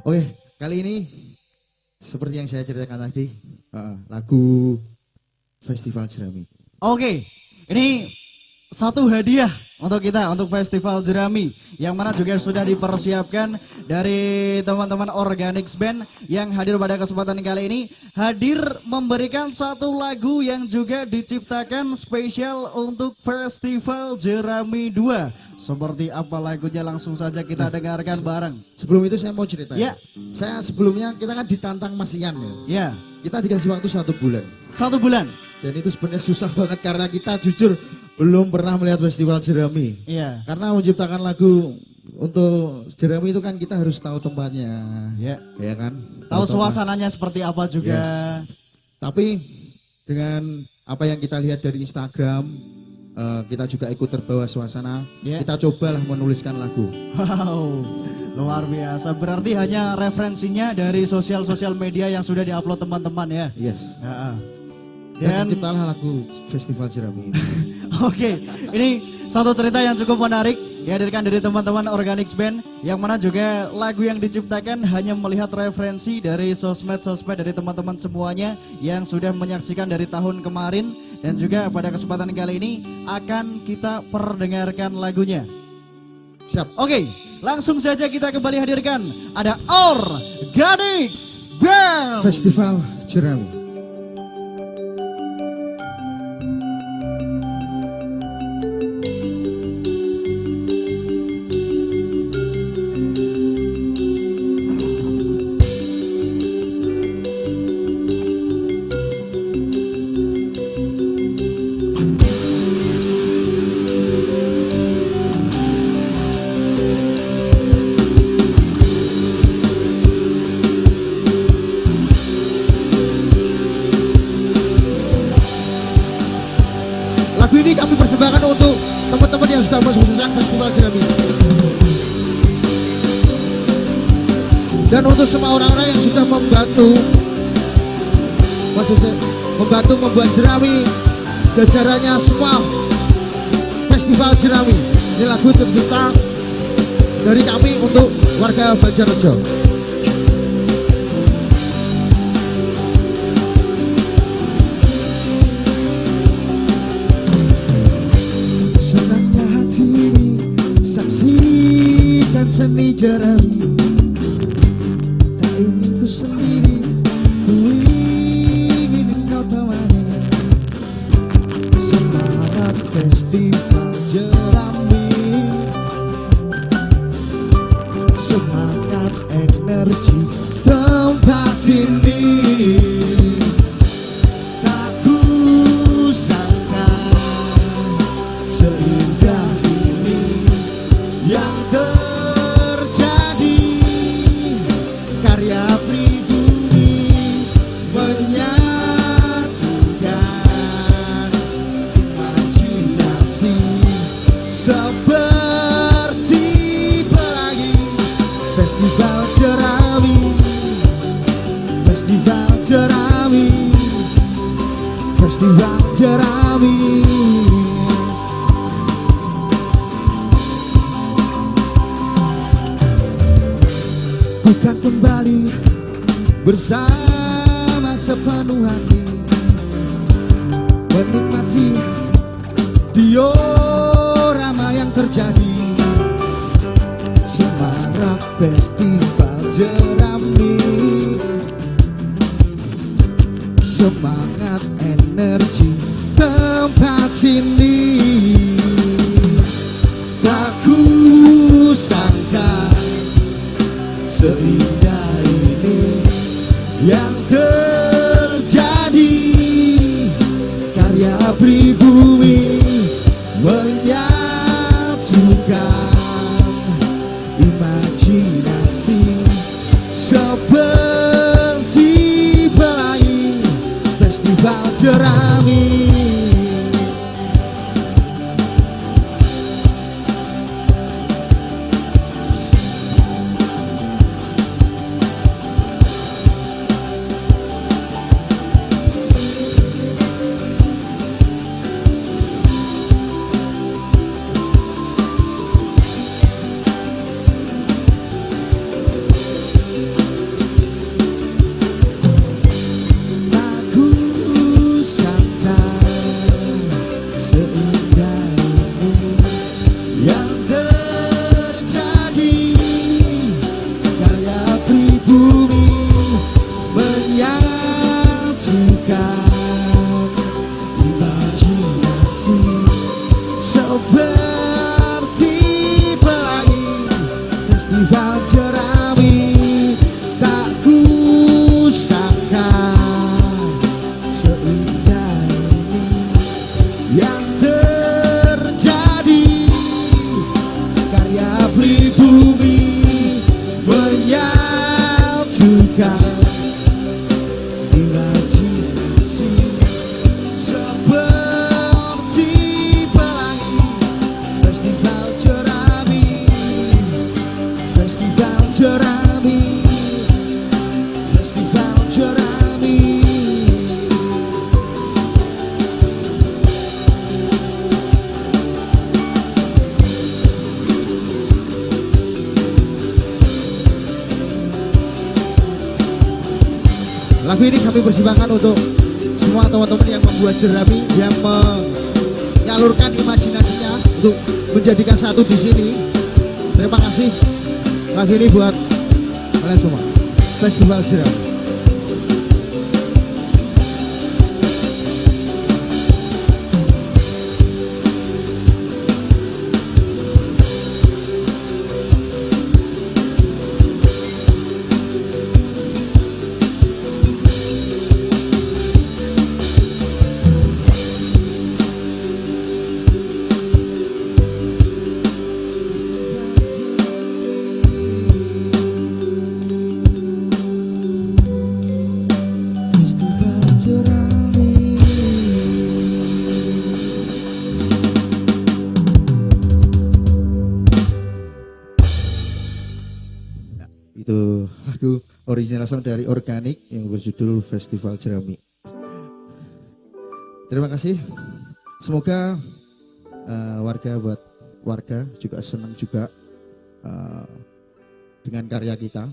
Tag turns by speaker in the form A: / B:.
A: Oke, kali ini seperti yang saya ceritakan tadi, lagu Festival Jerami.
B: Oke, ini satu hadiah untuk kita, untuk Festival Jerami, yang mana juga sudah dipersiapkan dari teman-teman Organix Band yang hadir pada kesempatan kali ini, hadir memberikan satu lagu yang juga diciptakan spesial untuk Festival Jerami 2. Seperti apa lagunya, langsung saja kita dengarkan bareng.
A: Sebelum itu saya mau cerita.
B: Ya.
A: Saya sebelumnya kita kan ditantang Mas Ian ya.
B: Ya.
A: Kita dikasih waktu 1 bulan.
B: 1 bulan.
A: Dan itu sebenarnya susah banget karena kita jujur belum pernah melihat Festival Jerami.
B: Iya.
A: Karena menciptakan lagu untuk Jerami itu kan kita harus tahu tempatnya.
B: Ya.
A: Ya kan?
B: Tahu suasananya seperti apa juga.
A: Yes. Tapi dengan apa yang kita lihat dari Instagram, kita juga ikut terbawa suasana.
B: Yeah.
A: Kita cobalah menuliskan lagu.
B: Wow, luar biasa. Berarti hanya referensinya dari sosial media yang sudah diupload teman-teman ya.
A: Yes.
B: Ya.
A: Dan terciptalah lagu Festival Jerami.
B: Oke, ini satu cerita yang cukup menarik dihadirkan dari teman-teman Organix Band, yang mana juga lagu yang diciptakan hanya melihat referensi dari sosmed dari teman-teman semuanya yang sudah menyaksikan dari tahun kemarin, dan juga pada kesempatan kali ini akan kita perdengarkan lagunya.
A: Siap.
B: Oke, langsung saja kita kembali hadirkan ada Organix Band
A: Festival Jerami. Lagu ini kami persembahkan untuk teman-teman yang sudah mensukseskan Festival Jerami. Dan untuk semua orang-orang yang sudah membantu membuat Jerami, jajarannya semua Festival Jerami. Ini lagu tercipta dari kami untuk warga Banjarnegara. Saksikan seni Jerami, tak ingin ku sendiri, ku ingin kau temani. Semangat Festival Jerami, semangat energi tempat ini. Tak kusangka seindah yang terjadi, karya pribumi menyatukan imajinasi seperti pelangi. Festival Jerami, Festival Jerami, Festival Jerami. Bukan kembali bersama sepenuh hati, menikmati diorama yang terjadi. Semarak Festival Jerami, semangat energi tempat ini. Tak kusangka seindah ini yang terjadi, karya pribumi menyatukan imajinasi seperti pelangi. Festival Jerami. bumi menyatukan imajinasi seperti pelangi festival jerami. Tak kusangka seindah ini yang terjadi. Karya pribumi menyatukan imajinasi seperti pelangi festival jerami, festival jerami, festival jerami. Lagu ini kami persembahkan untuk semua teman-teman yang membuat jerami, yang menyalurkan imajinasinya untuk menjadikan satu di sini. Terima kasih. Lagu ini buat kalian semua. Festival Jerami. Itu lagu original song dari Organik yang berjudul Festival Jerami. Terima kasih. Semoga warga juga senang juga dengan karya kita.